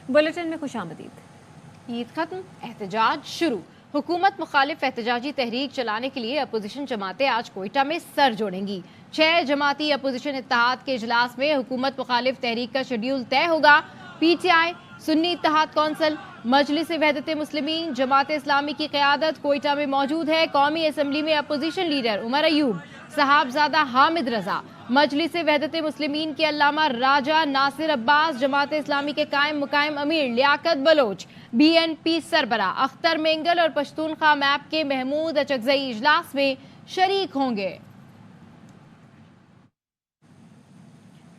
Bulletin में खुशामदीद। ईद खत्म, एहतजाज शुरू। हुकूमत मुखालिफ एहतजाजी तहरीक चलाने के लिए अपोजिशन जमातें आज कोयटा में सर जोड़ेंगी। 6 जमाती अपोजिशन इत्तेहाद के इजलास में हुकूमत मुखालिफ तहरीक का शेड्यूल तय होगा। पीटीआई, सुन्नी इत्तेहाद कौंसिल, मजलिस वहदत मुस्लिमीन, जमात इस्लामी की क़यादत कोयटा में मौजूद है। कौमी असम्बली में अपोजिशन लीडर उमर अयूब, साहबजादा हामिद रजा, मजलिस वहदत मुस्लिमीन के अल्लामा राजा नासिर अब्बास, जमात इस्लामी के कायम मुकायम अमीर लियाकत बलोच, BNP सरबरा अख्तर मेंगल और पश्तूनख्वा मैप के महमूद अचकजई इजलास में शरीक होंगे।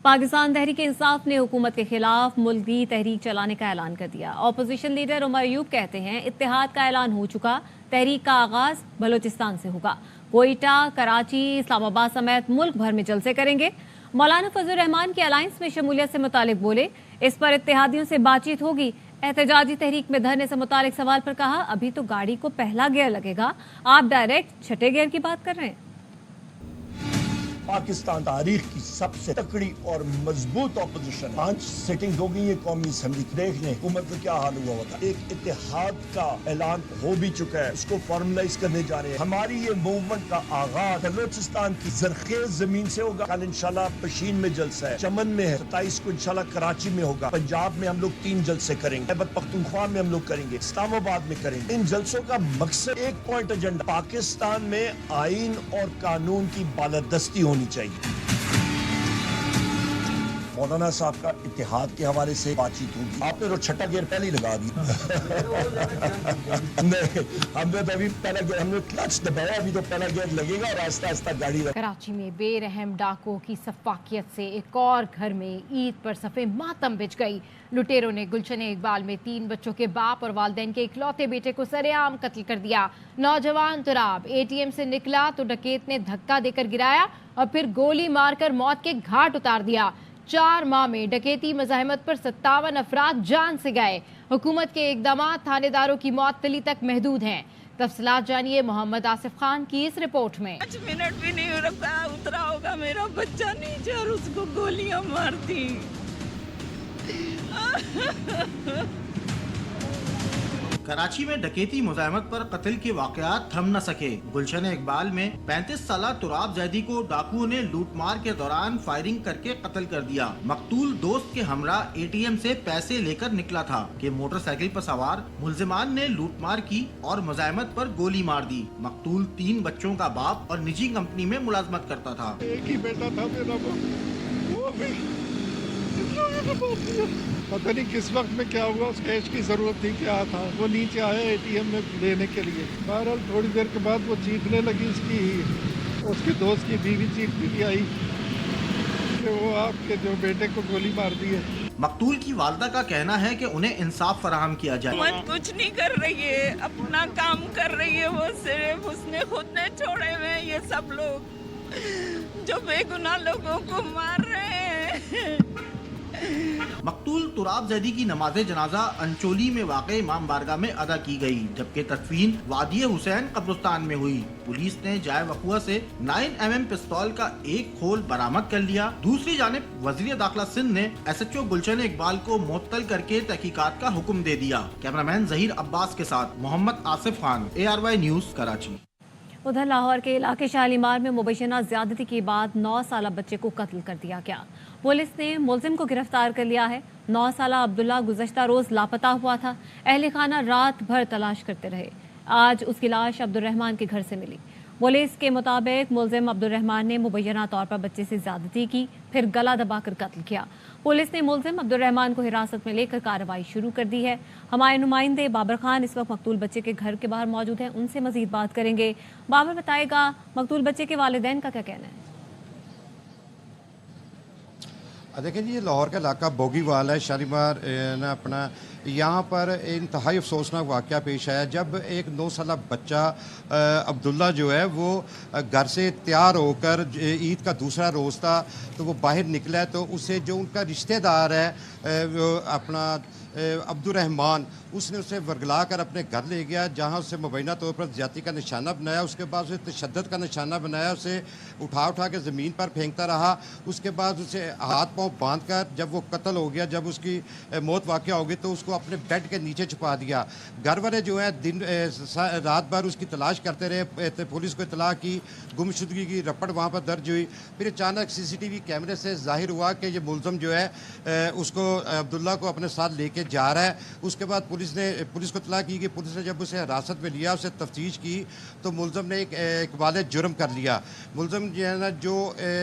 पाकिस्तान तहरीक इंसाफ ने हुकूमत के खिलाफ मुल्की तहरीक चलाने का ऐलान कर दिया। ऑपोजिशन लीडर उमर अयूब कहते हैं इत्तेहाद का ऐलान हो चुका, तहरीक का आगाज बलोचिस्तान से होगा। कोयटा, कराची, इस्लामाबाद समेत मुल्क भर में जलसे करेंगे। मौलाना फजल रहमान की अलायंस में शमूलियत से मुतालिक बोले, इस पर इत्तेहादियों से बातचीत होगी। एहतजाजी तहरीक में धरने से मुतालिक सवाल पर कहा, अभी तो गाड़ी को पहला गियर लगेगा, आप डायरेक्ट छठे गियर की बात कर रहे हैं। पाकिस्तान तारीख की सबसे तकड़ी और मजबूत ऑपोजिशन 5 सिटिंग हो गई है कौमी असेंबली। देख लें हुकूमत का क्या हाल हुआ होता। एक इत्तेहाद का ऐलान हो भी चुका है, उसको फॉर्मलाइज करने जा रहे हैं। हमारी ये मूवमेंट का आगाज बलोचिस्तान की जरखेज जमीन से होगा। कल इंशाल्लाह पशीन में जलसा है, चमन में है, 27 को इंशाल्लाह कराची में होगा। पंजाब में हम लोग 3 जलसे करेंगे, खैबर पख्तूनख्वा में हम लोग करेंगे, इस्लामाबाद में करेंगे। इन जलसों का मकसद एक पॉइंट एजेंडा, पाकिस्तान में आइन और कानून की बालादस्ती होनी चाहिए। मौलाना साहब का इत्तेहाद के हवाले से बातचीत होगी। आपने तो छठा गियर पहले ही लगा दिया। नहीं, हमने तो अभी पहला गियर, हमने क्लच दबाया, अभी तो पहला गियर लगेगा और आहिस्ता आहिस्ता गाड़ी। कराची में बेरहम डाकुओं की सफाकियत से एक और घर में ईद पर सफ़े मातम बिछ गई। लुटेरों ने गुलशन इकबाल में 3 बच्चों के बाप और वालिदैन के इकलौते बेटे को सरेआम कत्ल कर दिया। नौजवान तुराब ATM से निकला तो डकैत ने धक्का देकर गिराया और फिर गोली मारकर मौत के घाट उतार दिया। 4 माह में डकैती मज़ाहमत पर 57 अफराद जान से गए। हुकूमत के इकदाम थानेदारों की मौतली तक महदूद हैं। तफसीलात जानिए मोहम्मद आसिफ खान की इस रिपोर्ट में। 5 मिनट भी नहीं रुका, उतरा होगा मेरा बच्चा नीचे और उसको गोलियां मार दी। कराची में डकैती मुज़ाहमत पर कत्ल के वाक़यात थम न सके। गुलशन इकबाल में 35 साला तुराब जैदी को डाकुओं ने लूटमार के दौरान फायरिंग करके कत्ल कर दिया। मकतूल दोस्त के हमरा ATM से पैसे लेकर निकला था कि मोटरसाइकिल पर सवार मुल्जिमान ने लूटमार की और मुज़ाहमत पर गोली मार दी। मकतूल 3 बच्चों का बाप और निजी कंपनी में मुलाजमत करता था। एक ही बेटा था मेरा, वो भी पता नहीं किस वक्त में क्या हुआ, उस कैश की जरूरत थी, क्या था, वो नीचे आया ATM में लेने के लिए। बहरहाल थोड़ी देर के बाद वो चीखने लगी, उसके दोस्त की बीवी चीखती भी आई कि वो आपके जो बेटे को गोली मार दी है। मकतूल की वालदा का कहना है कि उन्हें इंसाफ फराहम किया जाए। मत कुछ नहीं कर रही है, अपना काम कर रही है, वो सिर्फ उसने खुद ने छोड़े हुए ये सब लोग जो बेगुनाह लोगों को मार रहे हैं। मकतूल तुराब जैदी की नमाज़े जनाजा अंचोली में वाक़े इमाम बारगाह में अदा की गई, जबकि तदफीन वादी हुसैन कब्रिस्तान में हुई। पुलिस ने जाए वक़ुआ से 9mm पिस्तौल का एक खोल बरामद कर लिया। दूसरी जानिब वज़ीर दाखिला सिंध ने SHO गुलशन इकबाल को मुअत्तल करके तहकीकात का हुक्म दे दिया। कैमरामैन ज़हीर अब्बास के साथ मोहम्मद आसिफ खान, ARY न्यूज़ कराची। उधर लाहौर के इलाके शालीमार में मुबैना ज्यादती के बाद 9 साला बच्चे को कत्ल कर दिया गया। पुलिस ने मुलजिम को गिरफ्तार कर लिया है। 9 साला अब्दुल्ला गुज़श्ता रोज लापता हुआ था। अहले खाना रात भर तलाश करते रहे। आज उसकी लाश अब्दुर्रहमान के घर से मिली। पुलिस के मुताबिक मुलजिम अब्दुर्रहमान ने मुबैना तौर पर बच्चे से ज्यादती की, फिर गला दबाकर कत्ल किया। पुलिस ने मुलजिम अब्दुर्रहमान को हिरासत में लेकर कार्रवाई शुरू कर दी है। हमारे नुमाइंदे बाबर खान इस वक्त मकतूल बच्चे के घर के बाहर मौजूद हैं, उनसे मजीद बात करेंगे। बाबर बताएगा, मकतूल बच्चे के वालिदैन का क्या कहना है? देखिए जी, ये लाहौर का इलाका बोगीवाल है, शालीमार ना अपना, यहाँ पर इंतहाई अफसोसनाक वाक़या पेश आया जब एक 9 साला बच्चा अब्दुल्ला जो है वो घर से तैयार होकर, ईद का दूसरा रोज़ था तो वो बाहर निकला, तो उसे जो उनका रिश्तेदार है वो अपना अब्दुर्रहमान, उसने उसे वर्गला कर अपने घर ले गया, जहाँ उसे मुबैना तौर पर ज़्यादती का निशाना बनाया। उसके बाद उसे तशद्दुद का निशाना बनाया, उसे उठा के ज़मीन पर फेंकता रहा। उसके बाद उसे हाथ पाँव बांध कर जब वो कत्ल हो गया, जब उसकी मौत वाक़या हो गई, तो उसको अपने बेड के नीचे छुपा दिया। घर वाले जो है रात भर उसकी तलाश करते रहे। पुलिस को इतला की, गुमशुदगी की रपट वहाँ पर दर्ज हुई। फिर अचानक CCTV कैमरे से जाहिर हुआ कि ये मुलज़म जो है उसको अब्दुल्ला को अपने साथ लेके जा रहा है। उसके बाद पुलिस को इतला की कि पुलिस ने जब उसे हिरासत में लिया, उसे तफ्तीश की, तो मुलज़म ने एक इकबाल जुर्म कर लिया। मुलज़म जो है ना,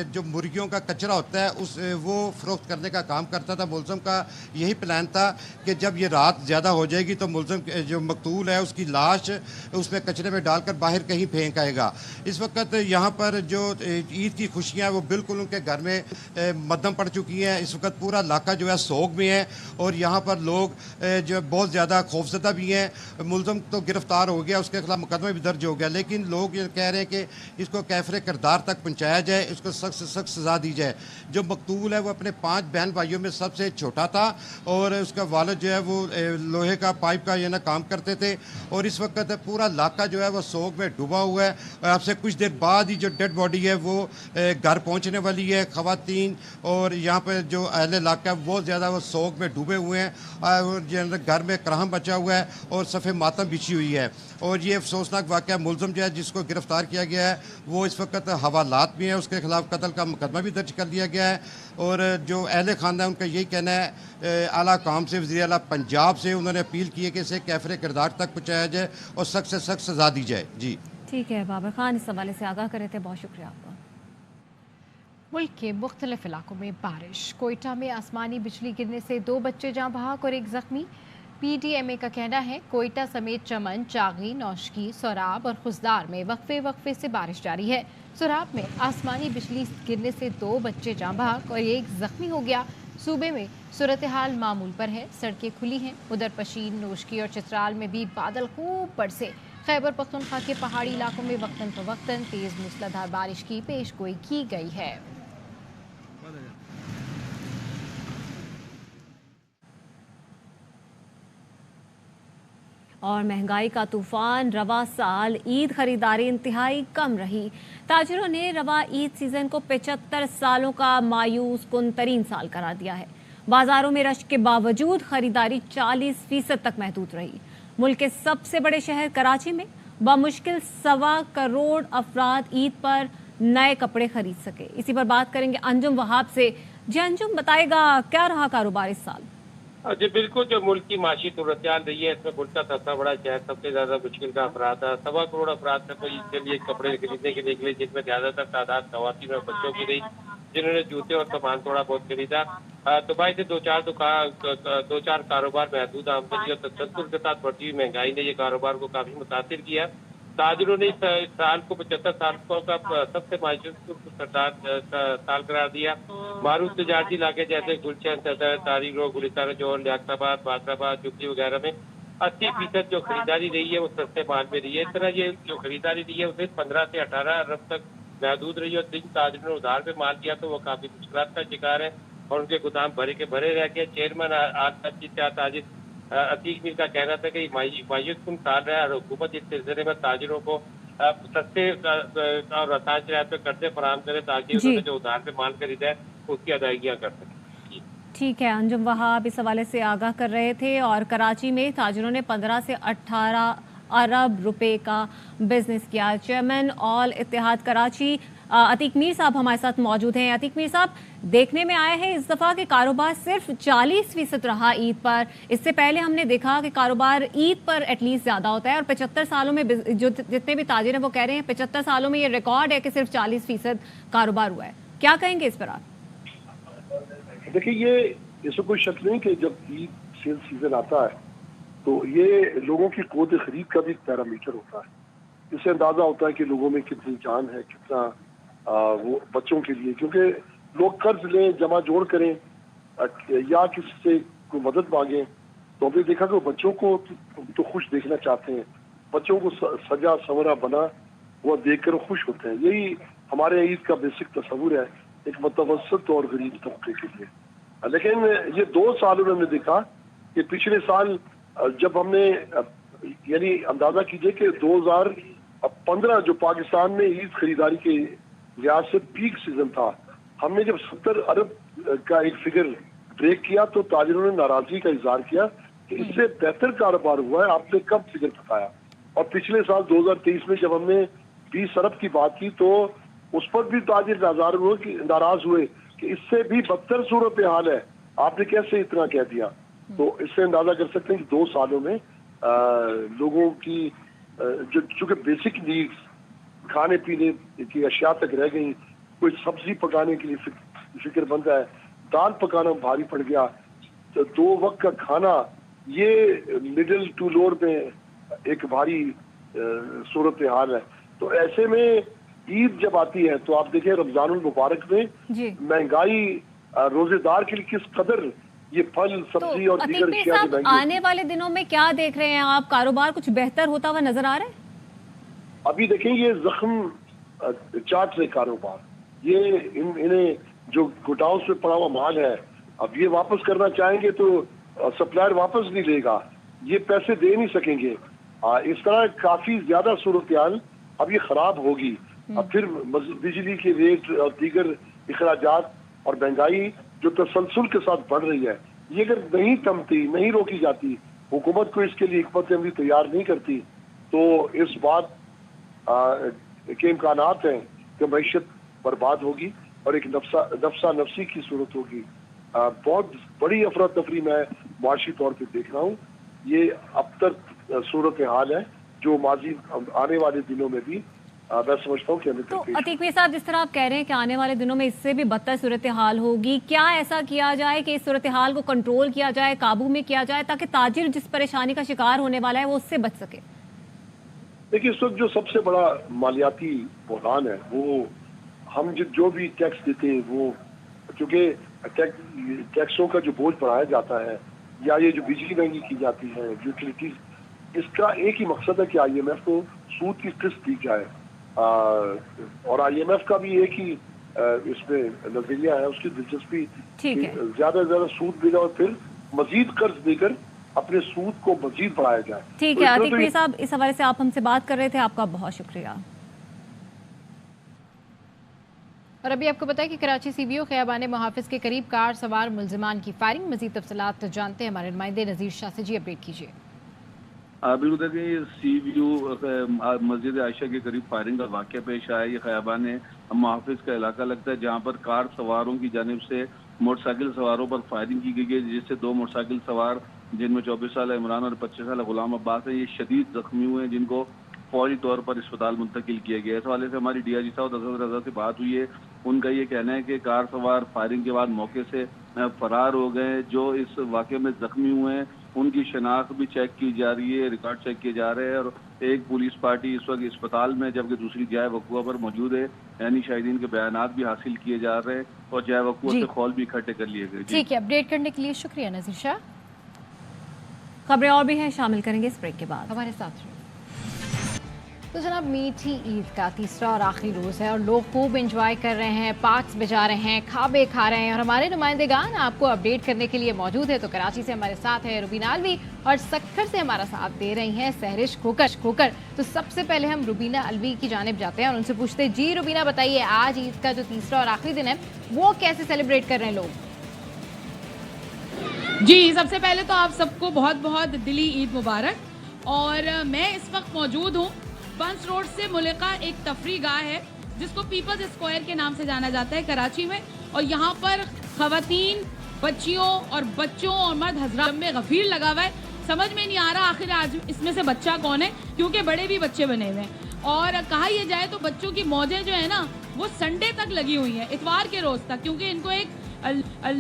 जो मुर्गियों का कचरा होता है वो फ़रोख्त करने का काम करता था। मुलज़म का यही प्लान था कि जब ये रात ज़्यादा हो जाएगी तो मुलज़म जो मकतूल है उसकी लाश उसमें कचरे में डालकर बाहर कहीं फेंक आएगा। इस वक्त यहाँ पर जो ईद की खुशियाँ वो बिल्कुल उनके घर में मद्धम पड़ चुकी हैं। इस वक्त पूरा इलाका जो है सोग में है और यहाँ पर लोग जो बहुत ज़्यादा खौफजदा भी हैं। मुलज़म तो गिरफ़्तार हो गया, उसके खिलाफ मुकदमा भी दर्ज हो गया, लेकिन लोग ये कह रहे हैं कि इसको कैफ़रे किरदार तक पहुँचाया जाए, इसको सख्त से सख्त सज़ा दी जाए। जो मकतूल है वो अपने 5 बहन भाइयों में सबसे छोटा था और उसका वालिद जो है वो लोहे का पाइप का ये ना काम करते थे और इस वक्त पूरा इलाका जो है वो सोग में डूबा हुआ है। अब से कुछ देर बाद ही जो डेड बॉडी है वो घर पहुंचने वाली है। ख़वातीन और यहाँ पर जो अहले इलाका है वो ज़्यादा वो सोग में डूबे हुए हैं और घर में कराहम बचा हुआ है और सफ़े मातम बिछी हुई है। और ये अफसोसनाक वाक़या, मुलज़म जो है जिसको गिरफ़्तार किया गया है वो इस वक्त हवालात में है, उसके खिलाफ कत्ल का मुकदमा भी दर्ज कर लिया गया है। और जो अहले खानदान है उनका यही कहना है, आला काम से वज़ीर आला पंजाब से उन्होंने अपील की है कि इसे कैफ़रे किरदार तक पहुँचाया जाए और सख्त से सख्त सज़ा दी जाए। जी ठीक है, बाबर खान इस हवाले से आगाह कर रहे थे, बहुत शुक्रिया आपका। मुल्क के मुख्तलिफ इलाकों में बारिश। कोयटा में आसमानी बिजली गिरने से 2 बच्चे जाँ बहक और 1 जख्मी। PDMA का कहना है कोयटा समेत चमन, चागी, नौशकी, सोराब और खुजदार में वक्फे से बारिश जारी है। सोराब में आसमानी बिजली गिरने से 2 बच्चे जाँ बहक और 1 जख्मी हो गया। सूबे में सूरत हाल मामूल पर है, सड़कें खुली हैं। उधर पशीन, नौशकी और चित्राल में भी बादल खूब बरसे। खैबर पख्तूनख्वा के पहाड़ी इलाकों में वक्तन फवक्तन तेज मूसलाधार बारिश की पेशगोई की गई है। और महंगाई का तूफान, रवा साल ईद खरीदारी इंतहाई कम रही। ताजिरों ने रवा ईद सीजन को 75 सालों का मायूस कुन तरीन साल करार दिया है। बाजारों में रश के बावजूद खरीदारी 40% तक महदूद रही। मुल्क के सबसे बड़े शहर कराची में बमुश्किल 1.25 करोड़ अफराद ईद पर नए कपड़े खरीद सके। इसी पर बात करेंगे अंजुम वहाब से। जी अंजुम, बताएगा क्या रहा कारोबार इस साल? जी बिल्कुल, जो मुल्क की माशी सूरत रही है इसमें मुल्क का सबसे बड़ा शहर सबसे ज्यादा मुश्किल का अफराद है। 1.25 करोड़ अफराद ने तो इसके लिए कपड़े खरीदने के लिए, जिनमें ज्यादातर तादाद खवातीन और बच्चों की रही, जिन्होंने जूते और सामान थोड़ा बहुत खरीदा। दुबई से 2-4 कारोबार महदूद आमदनी और तसद्दुर के साथ बढ़ती हुई महंगाई ने ये कारोबार को काफी मुतासिर किया। ताजिरों ने इस साल को 75 साल का सबसे मायूस साल करार दिया। मारूफ तजारती इलाके जैसे गुलशन, सदर, तारीख रोड, गुलिस्तान जोहर, लियाकताबाद, बादराबाद, जुबली वगैरह में 80% जो खरीदारी रही है वो सस्ते माल में रही है। इस तरह ये जो खरीदारी रही है उसे 15 से 18 अरब तक महदूद रही है। और जिन ताजिरों ने उधार पे माल किया तो वो काफी मुश्किलात का शिकार है और उनके गोदाम भरे के भरे रह गए। चेयरमैन ताजिर अतीक मीर का कहना था कि मायूस कुन साल रहा है और हुकूमत इस सिलसिले में ताजिरों को सस्ते और आसान शराइत पे कर्जे फराहम करे ताकि उन्होंने जो उधार पे माल खरीदा है उसकी अदायगियाँ कर सकें। ठीक है, अंजुम वहाब इस हवाले से आगाह कर रहे थे। और कराची में ताजिरों ने 15 से 18 अरब रुपए का बिजनेस किया। चेयरमैन ऑल इत्तेहाद कराची अतीक मीर साहब हमारे साथ मौजूद हैं। अतीक मीर साहब, देखने में आया है इस दफ़ा के कारोबार सिर्फ 40% रहा ईद पर। इससे पहले हमने देखा कि कारोबार ईद पर एटलीस्ट ज़्यादा होता है और 75 सालों में जो जितने भी ताजिर हैं वो कह रहे हैं 75 सालों में ये रिकॉर्ड है कि सिर्फ 40% कारोबार हुआ है। क्या कहेंगे इस पर आप? देखिए, ये इसमें कोई शक नहीं कि जब ईद सेल सीजन आता है तो ये लोगों की क़ुव्वत खरीद का भी एक पैरामीटर होता है। इससे अंदाजा होता है कि लोगों में कितनी जान है, कितना वो बच्चों के लिए, क्योंकि लोग कर्ज लें, जमा जोड़ करें या किसी से कोई मदद मांगें तो हमने देखा कि बच्चों को तो खुश देखना चाहते हैं, बच्चों को सजा सवरा बना वो देख कर खुश होते हैं। यही हमारे ईद का बेसिक तस्वुर है एक मुतवसत और गरीब तबके के लिए। लेकिन ये 2 सालों में हमने देखा कि पिछले साल जब हमने यानी अंदाजा कीजिए कि 2015 जो पाकिस्तान में ईद खरीदारी के लिहाज से पीक सीजन था, हमने जब 70 अरब का एक फिगर ब्रेक किया तो ताजिरों ने नाराजगी का इजहार किया कि इससे बेहतर कारोबार हुआ है, आपने कब फिगर बताया। और पिछले साल 2023 में जब हमने 20 अरब की बात की तो उस पर भी ताजिर नाराज हुए कि इससे भी बदतर सूरत हाल है, आपने कैसे इतना कह दिया। तो इससे अंदाजा कर सकते हैं कि 2 सालों में लोगों की जो चूंकि बेसिक नीड्स खाने पीने की अशिया तक रह गई, कोई सब्जी पकाने के लिए फिक्र बन है, दाल पकाना भारी पड़ गया, तो 2 वक्त का खाना ये मिडिल टू लोअर में एक भारी सूरत हाल है। तो ऐसे में ईद जब आती है तो आप देखें रमजानुल मुबारक में महंगाई रोजेदार के लिए किस कदर ये फल सब्जी और दीगर अशिया की महंगी। आने वाले दिनों में क्या देख रहे हैं आप, कारोबार कुछ बेहतर होता हुआ नजर आ रहा है? अभी देखें ये जख्म चाट रहे कारोबार, ये इन्हें जो गोडाउन में पड़ा हुआ माल है अब ये वापस करना चाहेंगे तो सप्लायर वापस नहीं लेगा, ये पैसे दे नहीं सकेंगे। इस तरह काफी ज्यादा सूरत हाल अब ये खराब होगी। अब फिर बिजली के रेट और दीगर अखराजात और महंगाई जो तसलसल के साथ बढ़ रही है, ये अगर नहीं थमती, नहीं रोकी जाती, हुकूमत को इसके लिए हिकमत अमली तैयार नहीं करती तो इस बात के इम्कानात हैं कि मईशत बर्बाद होगी और एक नफ्सा नफसी की सूरत होगी। बहुत बड़ी अफरा तफरी मैं मुआशी तौर पे देख रहा हूँ। ये अब तक सूरत हाल है जो माजी आने वाले दिनों में भी मैं समझता हूँ कि हमें तो अतीक साहब, जिस तरह आप कह रहे हैं कि आने वाले दिनों में इससे भी बदतर सूरत हाल होगी, क्या ऐसा किया जाए कि इस सूरत हाल को कंट्रोल किया जाए, काबू में किया जाए, ताकि ताजिर जिस परेशानी का शिकार होने वाला है वो उससे बच सके? देखिए, इस वक्त जो सबसे बड़ा मालियाती बहरान है वो हम जो भी टैक्स देते हैं वो चूंकि टैक्सों का जो बोझ बढ़ाया जाता है या ये जो बिजली महंगी की जाती है, यूटिलिटीज, इसका एक ही मकसद है कि IMF को सूद की किस्त दी जाए। और IMF का भी एक ही इसमें नजरिया है, उसकी दिलचस्पी ज्यादा से ज्यादा सूद देगा और फिर मजीद कर्ज देकर अपने सूद को मजीद बढ़ाया जाए। ठीक है अतीक साहब, इस हवाले से आप हमसे बात कर रहे थे, आपका बहुत शुक्रिया। और अभी आपको पता है कि कराची CBO ख़याबान मुहाफिज के करीब कार सवार मुल्जिमान की फायरिंग। मजीद तफसीलात जानते हैं हमारे नुमाइंदे नज़ीर शाह से। जी, अपडेट कीजिए। बिल्कुल देखिए, CBO मस्जिद आयशा के करीब फायरिंग का वाक़या पेश आया। ये ख़याबान मुहाफिज का इलाका लगता है जहाँ पर कार सवारों की जानिब से मोटरसाइकिल सवारों पर फायरिंग की गई है, जिससे 2 मोटरसाइकिल सवार जिनमें 24 साल इमरान और 25 साल गुलाम अब्बास है, ये शदीद जख्मी हुए हैं, जिनको फौरी तौर पर अस्पताल मुंतकिल किया गया है। इस हवाले से हमारी DIG साहब असद रजा से बात हुई है। उनका ये कहना है कि कार सवार फायरिंग के बाद मौके से फरार हो गए। जो इस वाक़े में जख्मी हुए हैं उनकी शनाख्त भी चेक की जा रही है, रिकॉर्ड चेक किए जा रहे हैं और एक पुलिस पार्टी इस वक्त अस्पताल में जबकि दूसरी जाए वक़ुआ पर मौजूद है। यानी शाहिदीन के बयानात भी हासिल किए जा रहे हैं और जाए वक़ुआ से खौल भी इकट्ठे कर लिए गए। ठीक है, अपडेट करने के लिए शुक्रिया नज़ीर शाह। खबरें और भी हैं, शामिल करेंगे इस ब्रेक के बाद, हमारे साथ रहिए। तो जनाब, मीठी ईद का तीसरा और आखिरी रोज़ है और लोग खूब एंजॉय कर रहे हैं, पार्क्स बजा रहे हैं, खाबे खा रहे हैं और हमारे नुमाइंदेगान आपको अपडेट करने के लिए मौजूद है। तो कराची से हमारे साथ है रुबीना अलवी और सक्खर से हमारा साथ दे रही हैं सहरिश खोकर। तो सबसे पहले हम रुबीना अलवी की जानिब जाते हैं और उनसे पूछते हैं, जी रुबीना बताइए, आज ईद का जो तीसरा और आखिरी दिन है वो कैसे सेलिब्रेट कर रहे हैं लोग? जी, सबसे पहले तो आप सबको बहुत बहुत दिली ईद मुबारक। और मैं इस वक्त मौजूद हूँ बंस रोड से मुल्का एक तफरी गाह है जिसको पीपल्स स्क्वायर के नाम से जाना जाता है कराची में। और यहाँ पर खवातीन, बच्चियों और बच्चों और मर्द हजरात में गफीर लगा हुआ है। समझ में नहीं आ रहा आखिर आज इसमें से बच्चा कौन है, क्योंकि बड़े भी बच्चे बने हुए हैं। और कहा यह जाए तो बच्चों की मौजें जो है ना वो संडे तक लगी हुई हैं, इतवार के रोज तक, क्योंकि इनको एक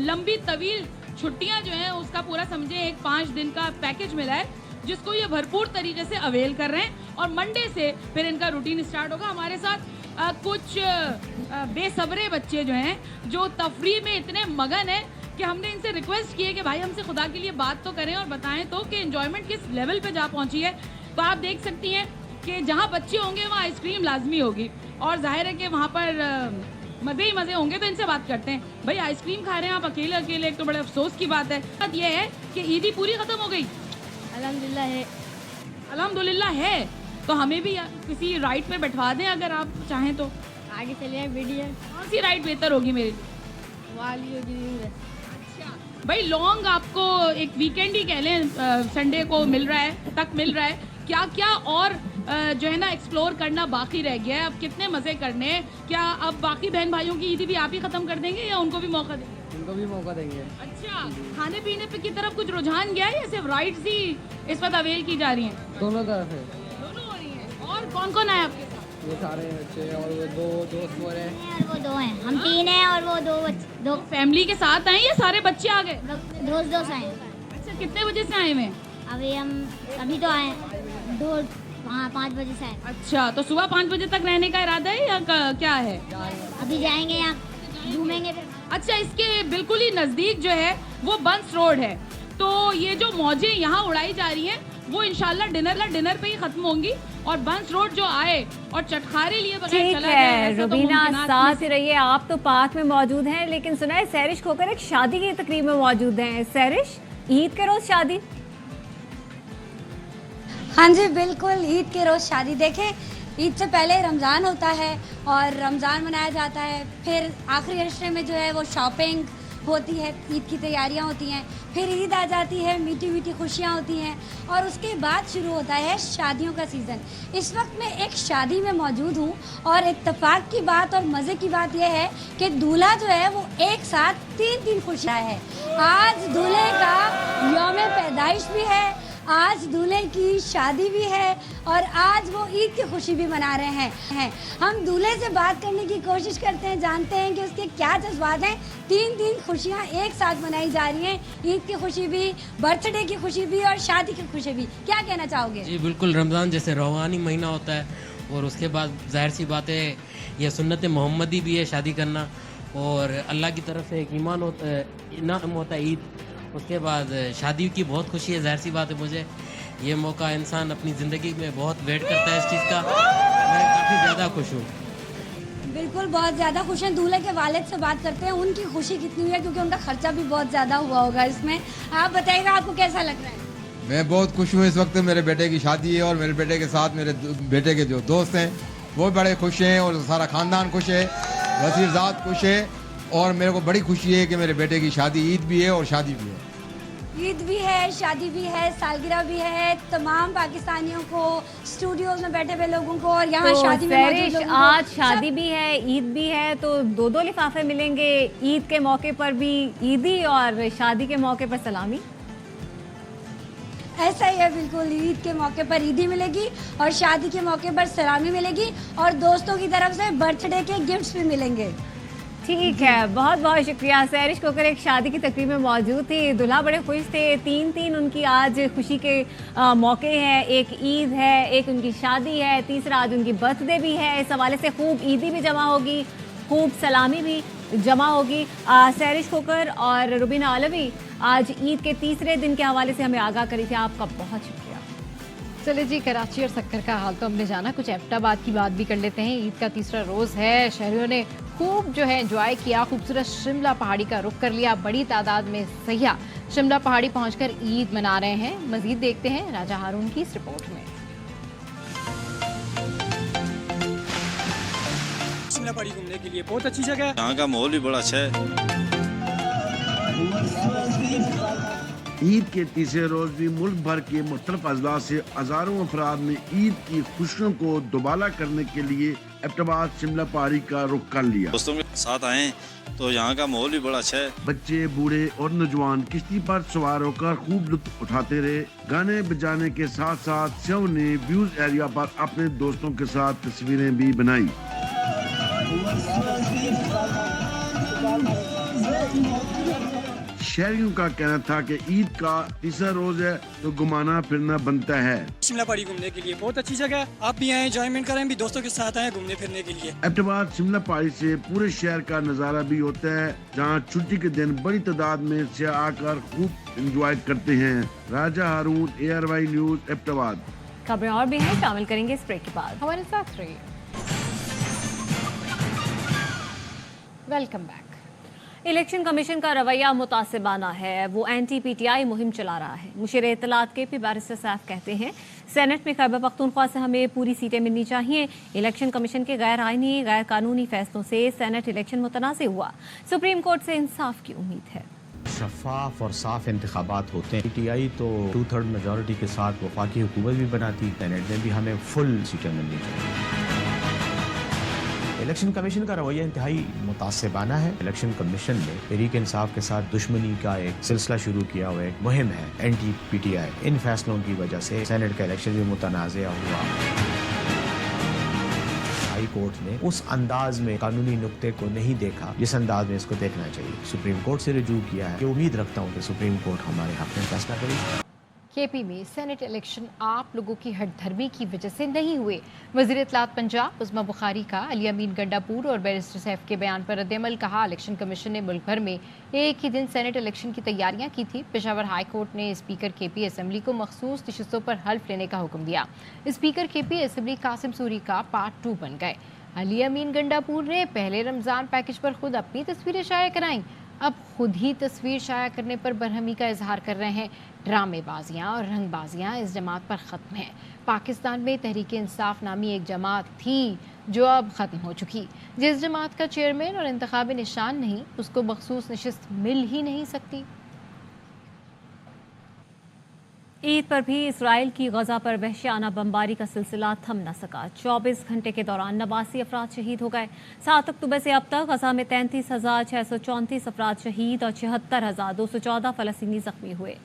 लंबी तवील छुट्टियां जो हैं उसका पूरा समझे एक 5 दिन का पैकेज मिला है जिसको ये भरपूर तरीके से अवेल कर रहे हैं। और मंडे से फिर इनका रूटीन स्टार्ट होगा। हमारे साथ कुछ बेसब्रे बच्चे जो हैं जो तफरी में इतने मगन हैं कि हमने इनसे रिक्वेस्ट की है कि भाई हमसे खुदा के लिए बात तो करें और बताएं तो कि एंजॉयमेंट किस लेवल पे जा पहुंची है। तो आप देख सकती हैं कि जहां बच्चे होंगे वहां आइसक्रीम लाजमी होगी और जाहिर है कि वहां पर मजे ही मजे होंगे। तो इनसे बात करते हैं। भाई आइसक्रीम खा रहे हैं आप अकेले अकेले, एक तो बड़े अफसोस की बात है। बात यह है कि ईदी पूरी खत्म हो गई। अल्हम्दुलिल्लाह है। अल्हम्दुलिल्लाह है। तो हमें भी किसी राइड पे बैठवा दें अगर आप चाहें तो। आगे चलिए वीडियो। कौन सी राइड बेहतर होगी मेरे लिए? वाली होगी। अच्छा भाई लॉन्ग आपको एक वीकेंड ही कह लें, संडे को मिल रहा है, क्या क्या और जो है ना एक्सप्लोर करना बाकी रह गया है? अब कितने मजे करने हैं? क्या अब बाकी बहन भाइयों की ईदी भी आप ही खत्म कर देंगे या उनको भी मौका देंगे? उनको भी मौका देंगे। अच्छा, खाने पीने पे की तरफ कुछ रुझान गया है या सिर्फ राइड्स ही इस वक्त अवेल की जा रही हैं? दोनों तरफ है। दोनों हो रही हैं। और कौन कौन आए आपके साथ? ये सारे बच्चे और वो 2 दोस्त और हैं। और वो 2 हैं, हम 3 हैं और वो 2 फैमिली के साथ आए या सारे बच्चे आ गए? दोस्त आए। अच्छा, कितने बजे से आए हुए हैं? अभी तो आए 5 बजे से आए। अच्छा, तो सुबह 5 बजे तक रहने का इरादा है या क्या है? अभी जाएंगे यहाँ घूमेंगे फिर। अच्छा, इसके बिल्कुल ही नज़दीक जो है वो बंस रोड है। तो ये जो मौजें यहाँ उड़ाई जा रही हैं वो इंशाल्लाह डिनर पे ही खत्म होंगी और बंस रोड जो आए और चटखारे लिए बगैर ठीक चला जाए, है ऐसा तो रुबीना, मुमकिनात में साथ से- ही रहिए। आप तो पार्क में मौजूद हैं, लेकिन सुना है सैरिश खोकर एक शादी की तकरीब में मौजूद हैं। सैरिश, ईद के रोज शादी? हाँ जी बिल्कुल, ईद के रोज़ शादी। देखें, ईद से पहले रमज़ान होता है और रमज़ान मनाया जाता है, फिर आखिरी अशरे में जो है वो शॉपिंग होती है, ईद की तैयारियां होती हैं, फिर ईद आ जाती है, मीठी मीठी खुशियां होती हैं और उसके बाद शुरू होता है शादियों का सीज़न। इस वक्त मैं एक शादी में मौजूद हूँ और इत्तेफाक की बात और मज़े की बात यह है कि दूल्हा जो है वो एक साथ 3 खुशियाँ है। आज दूल्हे का यौम पैदाइश भी है, आज दूल्हे की शादी भी है और आज वो ईद की खुशी भी मना रहे हैं। हम दूल्हे से बात करने की कोशिश करते हैं, जानते हैं कि उसके क्या जज्बात हैं। 3 खुशियां एक साथ मनाई जा रही हैं, ईद की खुशी भी, बर्थडे की खुशी भी और शादी की खुशी भी। क्या कहना चाहोगे? जी बिल्कुल, रमज़ान जैसे रूहानी महीना होता है और उसके बाद जाहिर सी बात है यह सुन्नत मोहम्मदी भी है शादी करना, और अल्लाह की तरफ से एक ईमान होता है, इनाम होता है ईद। उसके बाद शादी की बहुत खुशी है। जाहिर सी बात है मुझे ये मौका इंसान अपनी ज़िंदगी में बहुत वेट करता है इस चीज़ का। मैं काफ़ी ज़्यादा खुश हूँ। बिल्कुल, बहुत ज़्यादा खुश हैं। दूल्हे के वालिद से बात करते हैं, उनकी खुशी कितनी हुई है, क्योंकि उनका खर्चा भी बहुत ज़्यादा हुआ होगा इसमें। आप बताइएगा आपको कैसा लग रहा है? मैं बहुत खुश हूँ। इस वक्त मेरे बेटे की शादी है और मेरे बेटे के साथ मेरे बेटे के जो दोस्त हैं वो बड़े खुश हैं और सारा ख़ानदान खुश है, वज़ीरज़ाद खुश है और मेरे को बड़ी खुशी है कि मेरे बेटे की शादी, ईद भी है और शादी भी है। ईद भी है, शादी भी है, सालगिरह भी है। तमाम पाकिस्तानियों को, स्टूडियोज में बैठे हुए लोगों को और यहाँ तो शादी में मौजूद सैरिश, लोगों को आज शादी भी है, ईद भी है, तो 2 लिफाफे मिलेंगे। ईद के मौके पर भी ईदी और शादी के मौके पर सलामी। ऐसा ही है बिल्कुल, ईद के मौके पर ईदी मिलेगी और शादी के मौके पर सलामी मिलेगी और दोस्तों की तरफ से बर्थडे के गिफ्ट्स भी मिलेंगे। ठीक है, बहुत बहुत शुक्रिया। सैरिश कोकर एक शादी की तकरीब में मौजूद थी, दूल्हा बड़े खुश थे। 3 उनकी आज खुशी के मौके हैं, एक ईद है, एक उनकी शादी है, तीसरा आज उनकी बर्थडे भी है। इस हवाले से खूब ईदी भी जमा होगी, खूब सलामी भी जमा होगी। सैरिश कोकर और रुबीना अलवी आज ईद के तीसरे दिन के हवाले से हमें आगाह करी थी। आपका बहुत शुक्रिया। चले जी, कराची और सक्कर का हाल तो हमने जाना, कुछ एबटाबाद की बात भी कर लेते हैं। ईद का तीसरा रोज़ है, शहरियों ने खूब जो है एंजॉय किया, खूबसूरत शिमला पहाड़ी का रुख कर लिया। बड़ी तादाद में सयाह शिमला पहाड़ी पहुंचकर ईद मना रहे हैं। मजीद देखते हैं राजा हारून की इस रिपोर्ट में। शिमला पहाड़ी घूमने के लिए बहुत अच्छी जगह है, यहाँ का माहौल भी बड़ा अच्छा है। ईद के तीसरे रोज भी मुल्क भर के मुख्तलिफ अजला से हजारों अफराद ने ईद की खुशियों को दोबारा करने के लिए एबटाबाद शिमला पहाड़ी का रुख कर लिया। दोस्तों के साथ आए तो यहाँ का माहौल भी बड़ा अच्छा है। बच्चे, बूढ़े और नौजवान किश्ती पर सवार होकर खूब लुत्फ उठाते रहे। गाने बजाने के साथ साथ सब ने व्यूज एरिया पर अपने दोस्तों के साथ तस्वीरें भी बनाई। शहरियों का कहना था कि ईद का तीसरा रोज है तो घुमाना फिरना बनता है। शिमला पहाड़ी घूमने के लिए बहुत अच्छी जगह है, आप भी आए एंजॉयमेंट करें, भी दोस्तों के साथ आए घूमने फिरने के लिए। एबटाबाद शिमला पहाड़ी से पूरे शहर का नज़ारा भी होता है, जहां छुट्टी के दिन बड़ी तादाद में सयाह आकर खूब एंजॉय करते हैं। राजा हारून, ARY न्यूज, एबटाबाद। खबरें और भी हैं, शामिल करेंगे इस ब्रेक के बाद। हमारे साथ रहिए। Welcome back. इलेक्शन कमीशन का रवैया मुतासिबाना है। वो एंटी पीटीआई मुहिम चला रहा है। मुशीर इत्तलात KP बैरिस्टर सैफ कहते हैं, सेनेट में खैबर पख्तूनख्वा से हमें पूरी सीटें मिलनी चाहिए। इलेक्शन कमीशन के गैर आइनी गैर कानूनी फैसलों से सेनेट इलेक्शन मुतनाज़ हुआ। सुप्रीम कोर्ट से इंसाफ की उम्मीद है। शफाफ और साफ इंतखाबात होते हैं। पीटीआई तो 2/3 मेजॉरिटी के साथ वफाकी हुकूमत भी बनाती, सेनेट में भी हमें फुल सीटें मिलनी चाहिए। इलेक्शन कमीशन का रवैया इंतहाई मुतासिबाना है। इलेक्शन कमीशन ने तहरीक इंसाफ के साथ दुश्मनी का एक सिलसिला शुरू किया हुआ एक मुहिम है एंटी पीटीआई। इन फैसलों की वजह से सेनेट का इलेक्शन भी मुतनाज़ा हुआ। हाई कोर्ट ने उस अंदाज में कानूनी नुक्ते को नहीं देखा जिस अंदाज में इसको देखना चाहिए। सुप्रीम कोर्ट से रुजू किया है कि उम्मीद रखता हूँ कि सुप्रीम कोर्ट हमारे हक में फैसला करेगी। KP में सेनेट इलेक्शन आप लोगों की हटधर्मी की वजह से नहीं हुए। वज़ीर इत्तलात पंजाब उस्मा बुखारी का अली अमीन गंडापुर और बैरिस्टर सैफ के बयान पर रद्द-ए-अमल कहा, इलेक्शन कमीशन ने मुल्क भर में एक ही दिन सेनेट इलेक्शन की तैयारियां की थी। पेशावर हाई कोर्ट ने स्पीकर KP असेंबली को मखसूस नशिस्तों पर हल्फ लेने का हुक्म दिया। Speaker KP assembly Qasim Suri का पार्ट 2 बन गए। अली अमीन गंडापुर ने पहले रमज़ान पैकेज पर खुद अपनी तस्वीरें शाया कराईं, अब खुद ही तस्वीर शाया करने पर बरहमी का इजहार कर रहे हैं। ड्रामेबाजियाँ और रंगबाजियाँ इस जमात पर ख़त्म हैं। पाकिस्तान में तहरीक इंसाफ नामी एक जमात थी जो अब ख़त्म हो चुकी। जिस जमात का चेयरमैन और इंतखाबी निशान नहीं, उसको मखसूस नशिस्त मिल ही नहीं सकती। ईद पर भी इसराइल की गजा पर वहशियाना बमबारी का सिलसिला थम न सका। 24 घंटे के दौरान 89 अफराद शहीद हो गए। 7 अक्टूबर से अब तक गजा में 33,634 अफराद शहीद और 76,214 फ़लस्तीनी जख्मी हुए।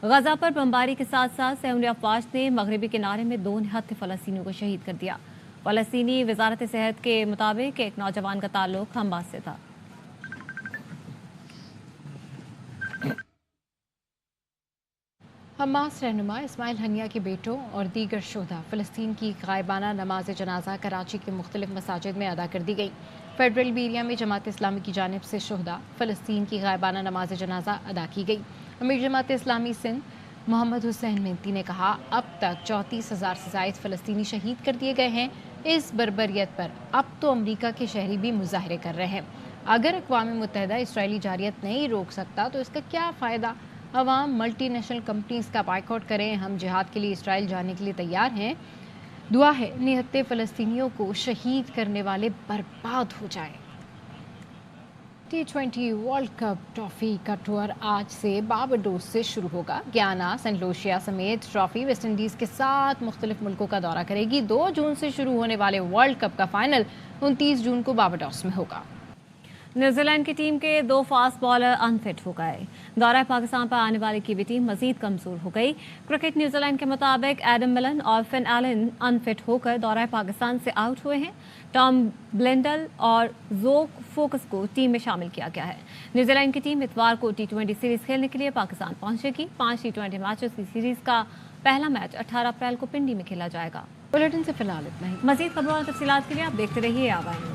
गजा पर बमबारी के साथ साथ सहूनी अफवाज ने मगरबी किनारे में 2 निहत्थे फ़लस्तीनियों को शहीद कर दिया। फ़लस्तीनी वजारत सेहत के मुताबिक एक नौजवान का ताल्लुक हमास से था। हमास रहनुमा इस्माइल हनिया के बेटों और दीगर शोधा फ़लस्तीन की गायबाना नमाज जनाजा कराची के मुख्तलिफ मसाजिद में अदा कर दी गई। फेडरल एरिया में जमात इस्लामी की जानिब से शोधा फ़लस्तीन की गायबाना नमाज जनाजा अदा की गई। अमीर जमात इस्लामी सिंध मोहम्मद हुसैन मेंती ने कहा, अब तक 34,000 से ज़ायद फ़लस्तीनी शहीद कर दिए गए हैं। इस बर्बरियत पर अब तो अमरीका के शहरी भी मुजाहरे कर रहे हैं। अगर अक़वाम मुत्तहिदा इसराइली जारियत नहीं रोक सकता तो इसका क्या फ़ायदा। अवाम मल्टीनेशनल कंपनीज का बाइकआउट करें। हम जिहाद के लिए इसराइल जाने के लिए तैयार हैं। दुआ है निहत्ते फ़लस्तीनियों को शहीद करने वाले बर्बाद हो जाए। T20 वर्ल्ड कप ट्रॉफी का टूर आज से बारबाडोस से शुरू होगा। गयाना, सेंट लूसिया समेत ट्रॉफी वेस्टइंडीज़ के 7 मुख्तलिफ मुल्कों का दौरा करेगी। 2 जून से शुरू होने वाले वर्ल्ड कप का फाइनल 29 जून को बारबाडोस में होगा। न्यूजीलैंड की टीम के 2 फास्ट बॉलर अनफिट हो गए। दौरा पाकिस्तान पर आने वाली की भी टीम मजीद कमजोर हो गई। क्रिकेट न्यूजीलैंड के मुताबिक एडम मिलन और फिन एलन अनफिट होकर दौरा पाकिस्तान से आउट हुए हैं। टॉम ब्लेंडल और जोक फोकस को टीम में शामिल किया गया है। न्यूजीलैंड की टीम इतवार को T20 सीरीज खेलने के लिए पाकिस्तान पहुंचेगी। 5 T20 मैचेस की सीरीज का पहला मैच 18 अप्रैल को पिंडी में खेला जाएगा। बुलेटिन से फिलहाल इतना ही। मजीद खबरों और तफसीलात के लिए आप देखते रहिए आवाज़।